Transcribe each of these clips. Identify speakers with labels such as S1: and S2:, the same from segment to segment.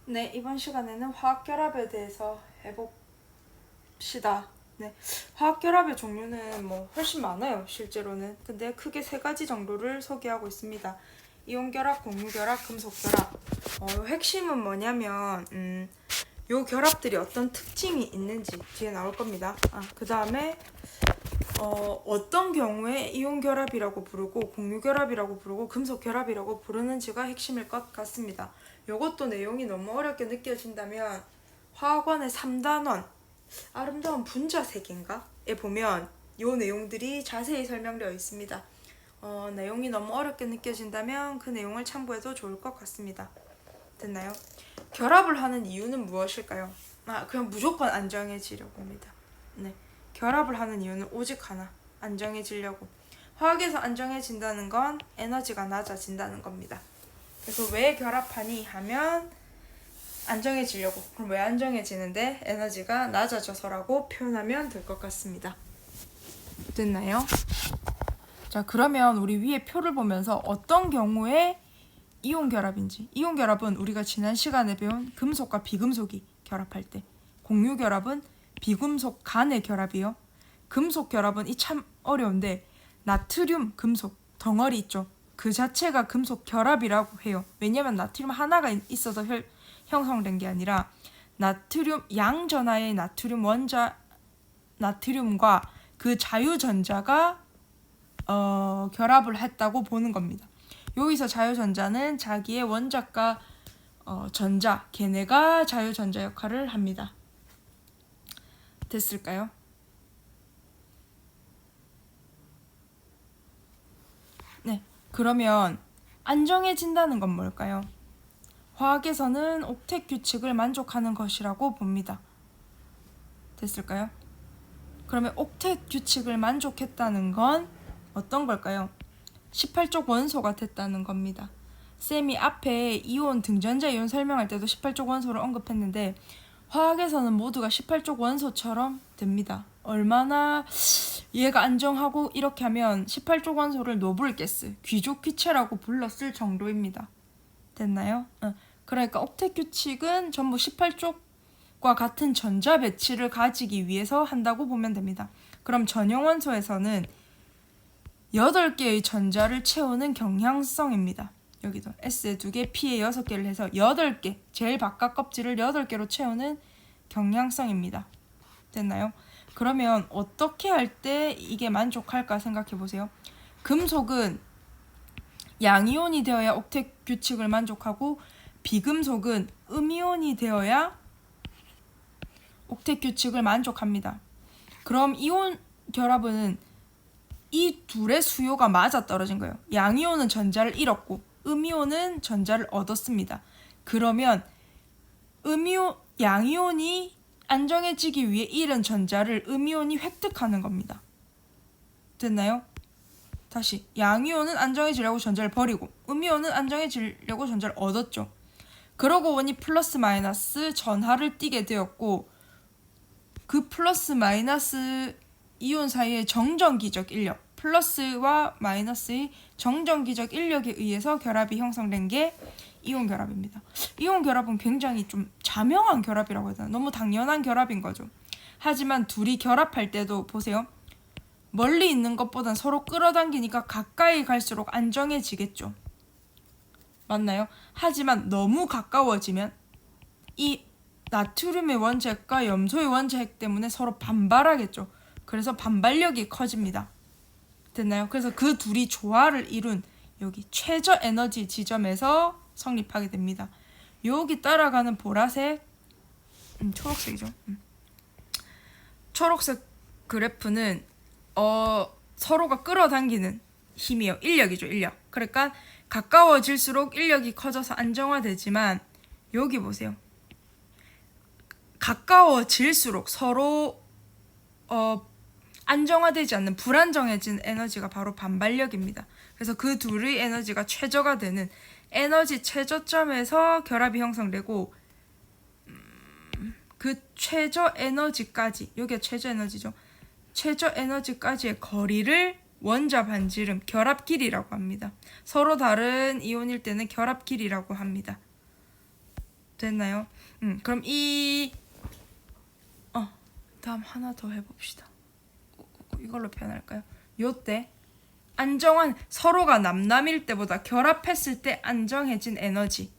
S1: 네, 이번 시간에는 화학결합에 대해서 해봅시다. 네, 화학결합의 종류는 훨씬 많아요, 실제로는. 근데 크게 세 가지 정도를 소개하고 있습니다. 이온결합, 공유결합, 금속결합. 핵심은 뭐냐면, 요 결합들이 어떤 특징이 있는지 뒤에 나올 겁니다. 그 다음에 어떤 경우에 이온결합이라고 부르고 공유결합이라고 부르고 금속결합이라고 부르는지가 핵심일 것 같습니다. 요것도 내용이 너무 어렵게 느껴진다면 화학원의 3단원 아름다운 분자세계인가에 보면 요 내용들이 자세히 설명되어 있습니다. 내용이 너무 어렵게 느껴진다면 그 내용을 참고해도 좋을 것 같습니다. 됐나요? 결합을 하는 이유는 무엇일까요? 그냥 무조건 안정해지려고 합니다. 네. 결합을 하는 이유는 오직 하나, 안정해지려고. 화학에서 안정해진다는 건 에너지가 낮아진다는 겁니다. 그래서 왜 결합하니 하면 안정해지려고. 그럼 왜 안정해지는데? 에너지가 낮아져서라고 표현하면 될 것 같습니다. 됐나요? 자, 그러면 우리 위에 표를 보면서 어떤 경우에 이온 결합인지. 이온 결합은 우리가 지난 시간에 배운 금속과 비금속이 결합할 때, 공유 결합은 비금속 간의 결합이요. 금속 결합은 이 참 어려운데 나트륨 금속 덩어리 있죠. 그 자체가 금속 결합이라고 해요. 왜냐면 나트륨 하나가 있어서 형성된 게 아니라 나트륨 양전하의 나트륨 원자 나트륨과 그 자유전자가 결합을 했다고 보는 겁니다. 여기서 자유전자는 자기의 원자과 전자, 걔네가 자유전자 역할을 합니다. 됐을까요? 네, 그러면 안정해진다는 건 뭘까요? 화학에서는 옥텟 규칙을 만족하는 것이라고 봅니다. 됐을까요? 그러면 옥텟 규칙을 만족했다는 건 어떤 걸까요? 18족 원소가 됐다는 겁니다. 쌤이 앞에 이온 등전자 이온 설명할 때도 18족 원소를 언급했는데 화학에서는 모두가 18족 원소처럼 됩니다. 얼마나 얘가 안정하고 이렇게 하면 18족 원소를 노블 가스, 귀족 기체라고 불렀을 정도입니다. 됐나요? 그러니까 옥텟 규칙은 전부 18족과 같은 전자 배치를 가지기 위해서 한다고 보면 됩니다. 그럼 전형 원소에서는 8개의 전자를 채우는 경향성입니다. 여기도 S에 2개, P에 6개를 해서 8개, 제일 바깥 껍질을 8개로 채우는 경향성입니다. 됐나요? 그러면 어떻게 할 때 이게 만족할까 생각해 보세요. 금속은 양이온이 되어야 옥텟 규칙을 만족하고 비금속은 음이온이 되어야 옥텟 규칙을 만족합니다. 그럼 이온 결합은 이 둘의 수요가 맞아떨어진 거예요. 양이온은 전자를 잃었고 음이온은 전자를 얻었습니다. 그러면 양이온이 안정해지기 위해 잃은 전자를 음이온이 획득하는 겁니다. 됐나요? 다시 양이온은 안정해지려고 전자를 버리고 음이온은 안정해지려고 전자를 얻었죠. 그러고 보니 플러스 마이너스 전하를 띠게 되었고 그 플러스 마이너스 이온 사이의 정전기적 인력, 플러스와 마이너스의 정전기적 인력에 의해서 결합이 형성된 게 이온 결합입니다. 이온 결합은 굉장히 좀 자명한 결합이라고 해야 되나? 너무 당연한 결합인 거죠. 하지만 둘이 결합할 때도 보세요. 멀리 있는 것보단 서로 끌어당기니까 가까이 갈수록 안정해지겠죠. 맞나요? 하지만 너무 가까워지면 이 나트륨의 원자핵과 염소의 원자핵 때문에 서로 반발하겠죠. 그래서 반발력이 커집니다. 됐나요? 그래서 그 둘이 조화를 이룬 여기 최저 에너지 지점에서 성립하게 됩니다. 여기 따라가는 보라색, 초록색이죠. 초록색 그래프는 서로가 끌어당기는 힘이요. 인력이죠. 인력. 그러니까 가까워질수록 인력이 커져서 안정화되지만 여기 보세요. 가까워질수록 서로 안정화되지 않는 불안정해진 에너지가 바로 반발력입니다. 그래서 그 둘의 에너지가 최저가 되는 에너지 최저점에서 결합이 형성되고 그 최저 에너지까지, 여기가 최저 에너지죠. 최저 에너지까지의 거리를 원자 반지름, 결합 길이라고 합니다. 서로 다른 이온일 때는 결합 길이라고 합니다. 됐나요? 그럼 다음 하나 더 해봅시다. 이걸로 표현할까요? 요때 안정한, 서로가 남남일 때보다 결합했을 때 안정해진 에너지.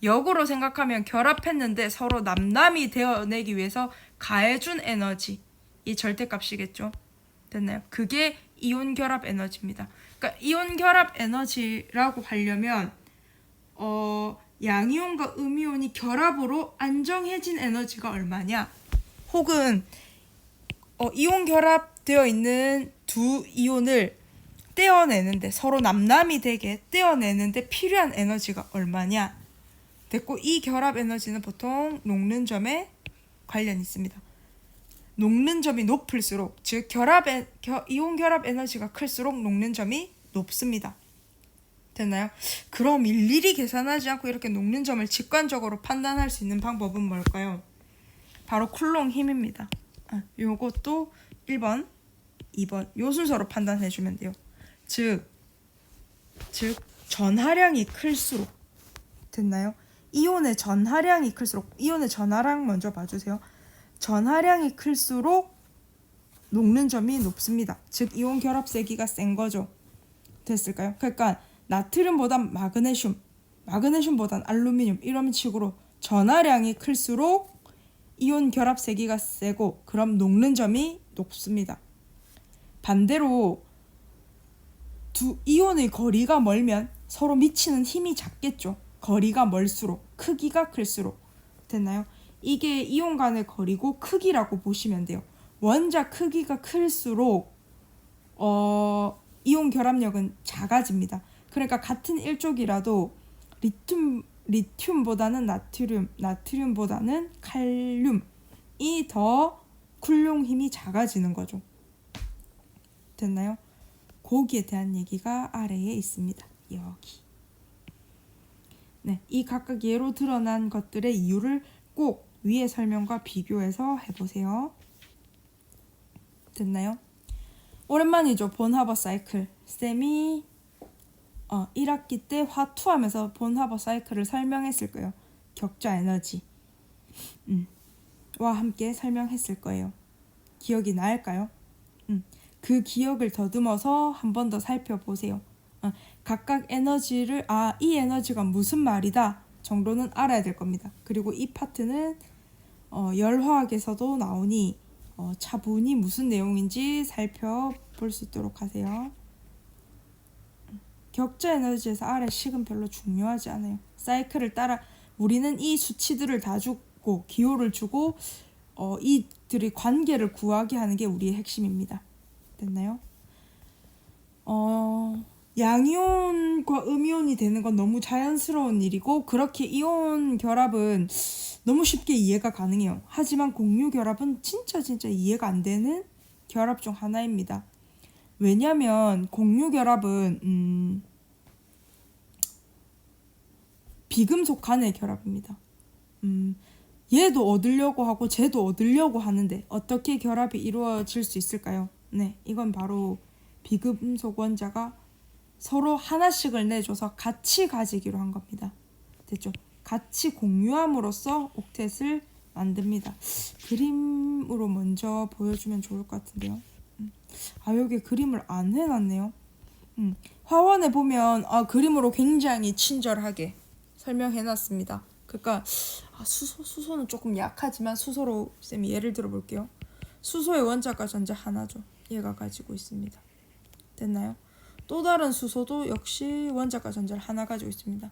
S1: 역으로 생각하면 결합했는데 서로 남남이 되어내기 위해서 가해준 에너지. 이 절대값이겠죠. 됐나요? 그게 이온 결합 에너지입니다. 그러니까 이온 결합 에너지라고 하려면 양이온과 음이온이 결합으로 안정해진 에너지가 얼마냐? 혹은 이온 결합되어 있는 두 이온을 떼어내는데, 서로 남남이 되게 떼어내는데 필요한 에너지가 얼마냐? 됐고, 이 결합 에너지는 보통 녹는 점에 관련이 있습니다. 녹는 점이 높을수록, 즉 이온 결합 에너지가 클수록 녹는 점이 높습니다. 됐나요? 그럼 일일이 계산하지 않고 이렇게 녹는 점을 직관적으로 판단할 수 있는 방법은 뭘까요? 바로 쿨롱 힘입니다. 요것도 1번, 2번 요 순서로 판단해 주면 돼요. 즉 전하량이 클수록, 됐나요? 이온의 전하량이 클수록, 이온의 전하량 먼저 봐주세요. 전하량이 클수록 녹는 점이 높습니다. 즉 이온 결합 세기가 센 거죠. 됐을까요? 그러니까 나트륨보단 마그네슘, 마그네슘보단 알루미늄, 이런 식으로 전하량이 클수록 이온 결합 세기가 세고, 그럼 녹는 점이 높습니다. 반대로 두 이온의 거리가 멀면 서로 미치는 힘이 작겠죠. 거리가 멀수록, 크기가 클수록. 됐나요? 이게 이온 간의 거리고 크기라고 보시면 돼요. 원자 크기가 클수록 이온 결합력은 작아집니다. 그러니까 같은 일족이라도 리튬보다는 나트륨보다는 칼륨이 더 쿨용 힘이 작아지는 거죠. 됐나요? 거기에 대한 얘기가 아래에 있습니다. 여기. 네, 이 각각 예로 드러난 것들의 이유를 꼭 위의 설명과 비교해서 해보세요. 됐나요? 오랜만이죠. 본하버 사이클. 쌤이 1학기 때 화투하면서 본하버 사이클을 설명했을 거예요. 격자 에너지 와 함께 설명했을 거예요. 기억이 날까요? 그 기억을 더듬어서 한 번 더 살펴보세요. 각각 에너지를 이 에너지가 무슨 말이다 정도는 알아야 될 겁니다. 그리고 이 파트는 열화학에서도 나오니 차분히 무슨 내용인지 살펴볼 수 있도록 하세요. 격자 에너지에서 아래 식은 별로 중요하지 않아요. 사이클을 따라 우리는 이 수치들을 다 주고 기호를 주고 이들의 관계를 구하게 하는 게 우리의 핵심입니다. 됐나요? 양이온과 음이온이 되는 건 너무 자연스러운 일이고, 그렇게 이온 결합은 너무 쉽게 이해가 가능해요. 하지만 공유 결합은 진짜 이해가 안 되는 결합 중 하나입니다. 왜냐면 공유 결합은 비금속 간의 결합입니다. 얘도 얻으려고 하고 쟤도 얻으려고 하는데 어떻게 결합이 이루어질 수 있을까요? 네, 이건 바로 비금속 원자가 서로 하나씩을 내줘서 같이 가지기로 한 겁니다. 됐죠? 같이 공유함으로써 옥텟을 만듭니다. 그림으로 먼저 보여주면 좋을 것 같은데요. 여기 그림을 안 해놨네요. 화원에 보면 그림으로 굉장히 친절하게 설명해놨습니다. 그러니까 수소는 조금 약하지만 수소로 쌤이 예를 들어 볼게요. 수소의 원자가 전자 하나죠. 얘가 가지고 있습니다. 됐나요? 또 다른 수소도 역시 원자가 전자를 하나 가지고 있습니다.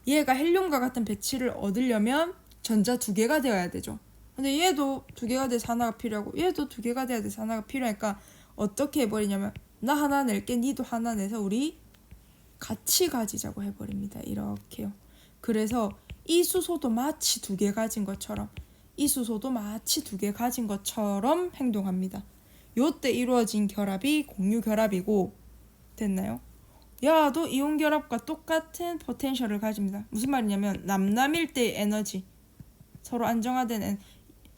S1: 얘가 헬륨과 같은 배치를 얻으려면 전자 두 개가 되어야 되죠. 근데 얘도 두 개가 돼서 하나가 필요하고 얘도 두 개가 돼야 돼서 하나가 필요하니까 어떻게 해버리냐면 나 하나 낼게 니도 하나 내서 우리 같이 가지자고 해버립니다. 이렇게요. 그래서 이 수소도 마치 두 개 가진 것처럼 이 수소도 마치 두 개 가진 것처럼 행동합니다. 요때 이루어진 결합이 공유 결합이고, 됐나요? 야도 이온 결합과 똑같은 포텐셜을 가집니다. 무슨 말이냐면 남남일 때의 에너지, 서로 안정화된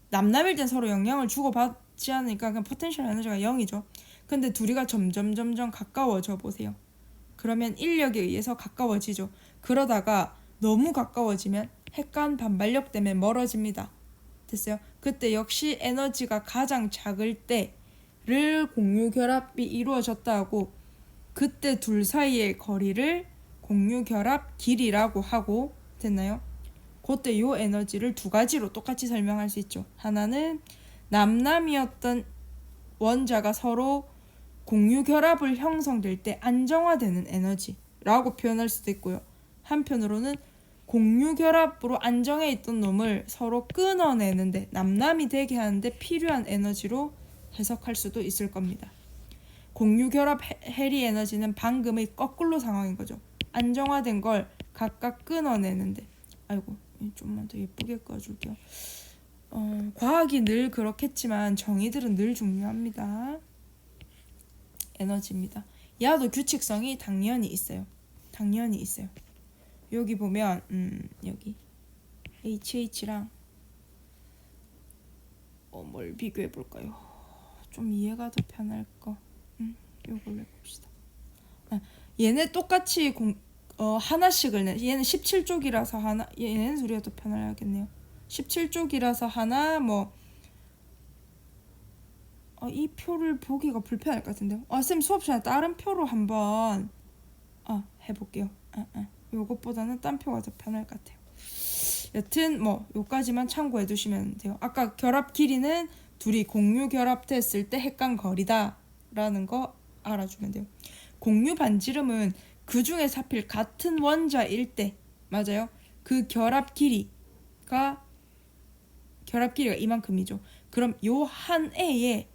S1: 남남일 땐 서로 영향을 주고받지 않으니까 그냥 포텐셜 에너지가 0이죠. 근데 둘이가 점점 가까워져 보세요. 그러면 인력에 의해서 가까워지죠. 그러다가 너무 가까워지면 핵간 반발력 때문에 멀어집니다. 됐어요? 그때 역시 에너지가 가장 작을 때를 공유결합이 이루어졌다 하고, 그때 둘 사이의 거리를 공유결합 길이라고 하고, 됐나요? 그때 요 에너지를 두 가지로 똑같이 설명할 수 있죠. 하나는 남남이었던 원자가 서로 공유결합을 형성될 때 안정화되는 에너지라고 표현할 수도 있고요. 한편으로는 공유결합으로 안정해 있던 놈을 서로 끊어내는데, 남남이 되게 하는데 필요한 에너지로 해석할 수도 있을 겁니다. 공유결합 해리 에너지는 방금의 거꾸로 상황인 거죠. 안정화된 걸 각각 끊어내는데, 아이고 좀만 더 예쁘게 꺼줄게요. 과학이 늘 그렇겠지만 정의들은 늘 중요합니다. 에너지입니다. 야도 규칙성이 당연히 있어요. 여기 보면 여기 HH랑 뭘 비교해 볼까요? 좀 이해가 더 편할 거. 요걸로 해봅시다. 얘네 똑같이 하나씩을 내. 얘는 17쪽이라서 하나. 얘는 소리가 더 편하겠네요. 17쪽이라서 하나. 이 표를 보기가 불편할 것 같은데요. 쌤 수업 시간에 다른 표로 한번 해볼게요. 요것보다는 딴 표가 더 편할 것 같아요. 여튼 요까지만 참고해 두시면 돼요. 아까 결합 길이는 둘이 공유 결합됐을 때 핵간 거리다 라는 거 알아주면 돼요. 공유 반지름은 그 중에 하필 같은 원자일 때, 맞아요, 그 결합 길이가 이만큼이죠. 그럼 요 한 애의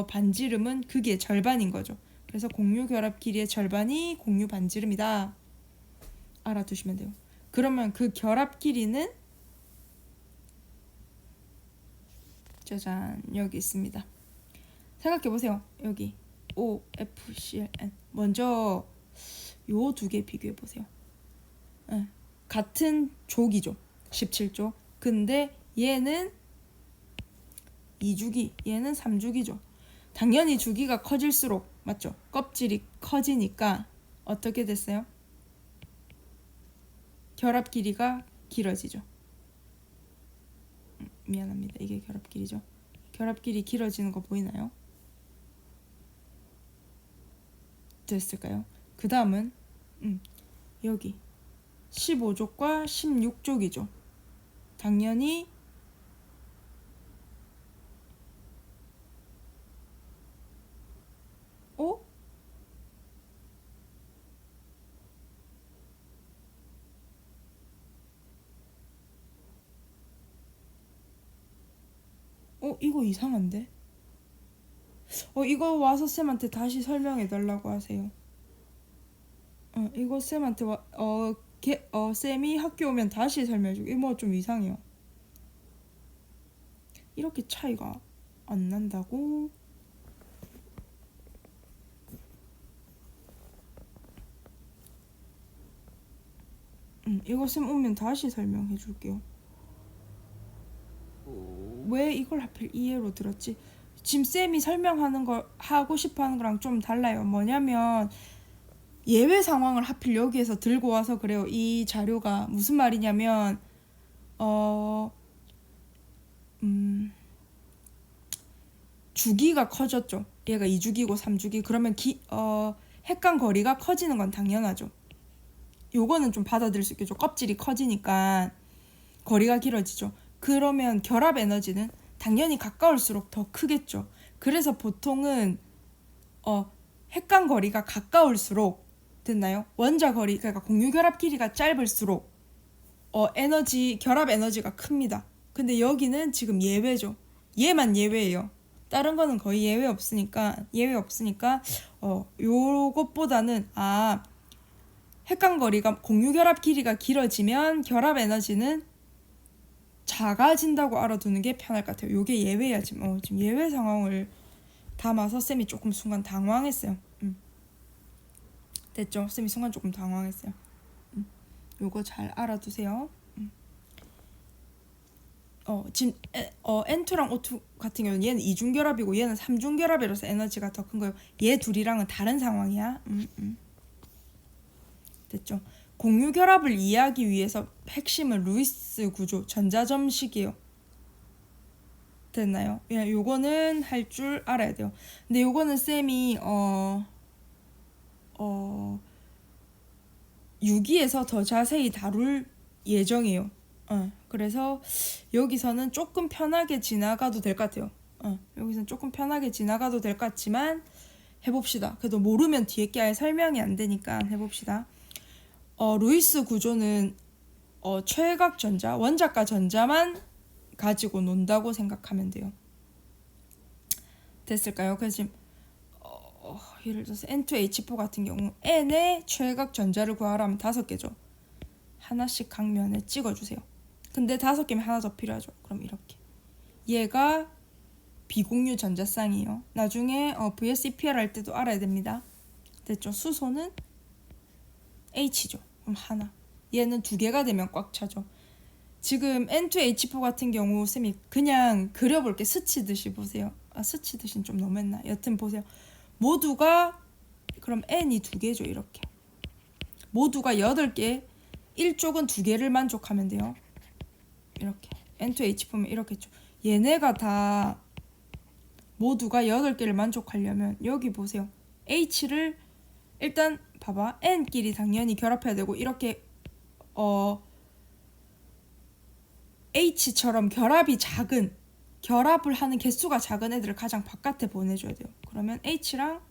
S1: 반지름은 그게 절반인 거죠. 그래서 공유 결합 길이의 절반이 공유 반지름이다 알아두시면 돼요. 그러면 그 결합 길이는 짜잔 여기 있습니다. 생각해보세요. 여기 O, F, C, L, N. 먼저 요 두 개 비교해보세요. 같은 족이죠. 17족. 근데 얘는 2주기, 얘는 3주기죠. 당연히 주기가 커질수록, 맞죠? 껍질이 커지니까 어떻게 됐어요? 결합 길이가 길어지죠. 미안합니다. 이게 결합 길이죠. 결합 길이 길어지는 거 보이나요? 됐을까요? 그 다음은 여기 15족과 16족이죠. 당연히 이거 이상한데? 이거 와서 쌤한테 다시 설명해 달라고 하세요. 이거 쌤한테 쌤이 학교 오면 다시 설명해 주고. 이거 좀 이상해요. 이렇게 차이가 안 난다고? 이거 쌤 오면 다시 설명해 줄게요. 왜 이걸 하필 이해로 들었지? 지금 쌤이 설명하는 거 하고 싶어 하는 거랑 좀 달라요. 뭐냐면 예외 상황을 하필 여기에서 들고 와서 그래요. 이 자료가 무슨 말이냐면 주기가 커졌죠. 얘가 2주기고 3주기. 그러면 핵간 거리가 커지는 건 당연하죠. 요거는 좀 받아들일 수 있겠죠. 껍질이 커지니까 거리가 길어지죠. 그러면 결합 에너지는 당연히 가까울수록 더 크겠죠. 그래서 보통은 핵간 거리가 가까울수록, 됐나요? 원자 거리, 그러니까 공유 결합 길이가 짧을수록 결합 에너지가 큽니다. 근데 여기는 지금 예외죠. 얘만 예외예요. 다른 거는 거의 예외 없으니까 요것보다는 핵간 거리가 공유 결합 길이가 길어지면 결합 에너지는 작아진다고 알아두는 게 편할 것 같아요. 요게 예외야. 지금 예외 상황을 담아서 쌤이 조금 순간 당황했어요. 됐죠? 쌤이 순간 조금 당황했어요. 요거 잘 알아두세요. 지금 N2랑 O2 같은 경우는 얘는 2중결합이고 얘는 3중결합이라서 에너지가 더 큰 거예요. 얘 둘이랑은 다른 상황이야. 됐죠? 공유 결합을 이해하기 위해서 핵심은 루이스 구조, 전자점식이에요. 됐나요? 예, 요거는 할 줄 알아야 돼요. 근데 요거는 쌤이 6기에서 더 자세히 다룰 예정이에요. 그래서 여기서는 조금 편하게 지나가도 될 것 같아요. 여기서는 조금 편하게 지나가도 될 것 같지만 해봅시다. 그래도 모르면 뒤에 게 아예 설명이 안 되니까 해봅시다. 루이스 구조는 최각 전자, 원자과 전자만 가지고 논다고 생각하면 돼요. 됐을까요? 그래서 지금 예를 들어서 N2H4 같은 경우 N의 최각 전자를 구하라면 5개죠. 하나씩 각 면에 찍어주세요. 근데 5개면 하나 더 필요하죠. 그럼 이렇게. 얘가 비공유 전자쌍이에요. 나중에 VSEPR 할 때도 알아야 됩니다. 됐죠? 수소는 H죠. 그럼 하나. 얘는 2개가 되면 꽉 차죠. 지금 N2H4 같은 경우 쌤이 그냥 그려볼게. 스치듯이 보세요. 스치듯이 좀 너무했나? 여튼 보세요. 모두가 그럼 N이 2개죠. 이렇게. 모두가 8개. 1쪽은 2개를 만족하면 돼요. 이렇게. N2H4면 이렇게 했죠. 얘네가 다 모두가 8개를 만족하려면 여기 보세요. H를 일단 봐봐. N끼리 당연히 결합해야 되고 이렇게 H처럼 결합이 작은 결합을 하는 개수가 작은 애들을 가장 바깥에 보내줘야 돼요. 그러면 H랑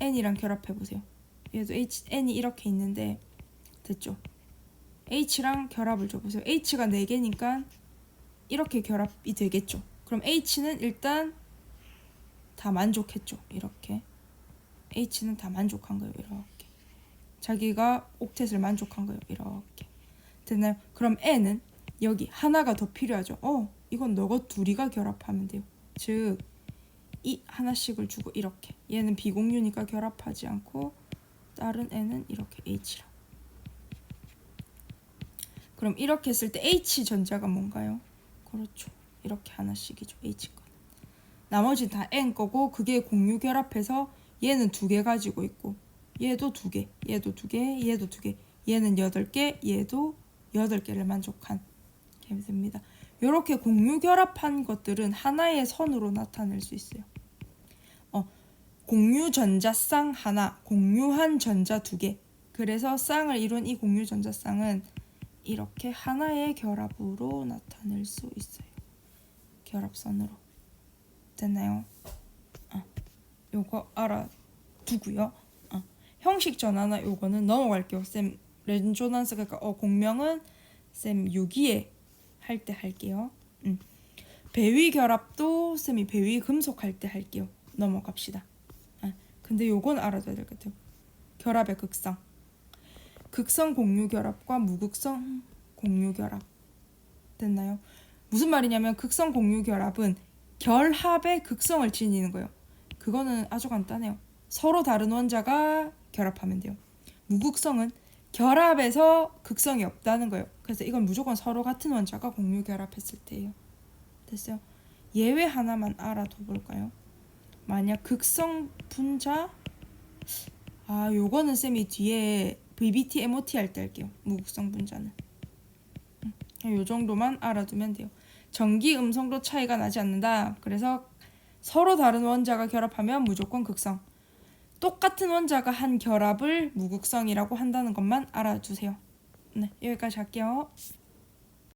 S1: N이랑 결합해보세요. 얘도 N이 이렇게 있는데 됐죠? H랑 결합을 줘보세요. H가 4개니까 이렇게 결합이 되겠죠. 그럼 H는 일단 다 만족했죠. 이렇게 H는 다 만족한 거예요. 이렇게 자기가 옥텟을 만족한 거예요. 이렇게 됐나요? 그럼 N은 여기 하나가 더 필요하죠. 이건 너가 둘이가 결합하면 돼요. 즉 이 하나씩을 주고 이렇게 얘는 비공유니까 결합하지 않고 다른 N은 이렇게 H랑. 그럼 이렇게 했을 때 H 전자가 뭔가요? 그렇죠. 이렇게 하나씩이죠. H 거. 나머지 다 N 거고 그게 공유 결합해서 얘는 2개 가지고 있고 얘도 2개, 얘도 2개, 얘도 2개, 얘는 8개, 얘도 8개를 만족한 게 됩니다. 이렇게 공유 결합한 것들은 하나의 선으로 나타낼 수 있어요. 공유 전자쌍 하나, 공유한 전자 2개. 그래서 쌍을 이룬 이 공유 전자쌍은 이렇게 하나의 결합으로 나타낼 수 있어요. 결합선으로. 됐나요? 요거 알아두고요. 형식 전환나 요거는 넘어갈게요. 쌤 레존ан스 그러니까 공명은 쌤 6기에 할 때 할게요. 배위 결합도 쌤이 배위 금속 할 때 할게요. 넘어갑시다. 근데 요건 알아둬야 될 것 같아요. 결합의 극성. 극성 공유 결합과 무극성 공유 결합. 됐나요? 무슨 말이냐면 극성 공유 결합은 결합의 극성을 지니는 거예요. 그거는 아주 간단해요. 서로 다른 원자가 결합하면 돼요. 무극성은 결합에서 극성이 없다는 거예요. 그래서 이건 무조건 서로 같은 원자가 공유 결합했을 때예요. 됐어요? 예외 하나만 알아둬 볼까요? 만약 극성 분자 요거는 쌤이 뒤에 VBT, MOT 할 때 할게요. 무극성 분자는 요 정도만 알아두면 돼요. 전기 음성도 차이가 나지 않는다. 그래서 서로 다른 원자가 결합하면 무조건 극성. 똑같은 원자가 한 결합을 무극성이라고 한다는 것만 알아두세요. 네, 여기까지 할게요.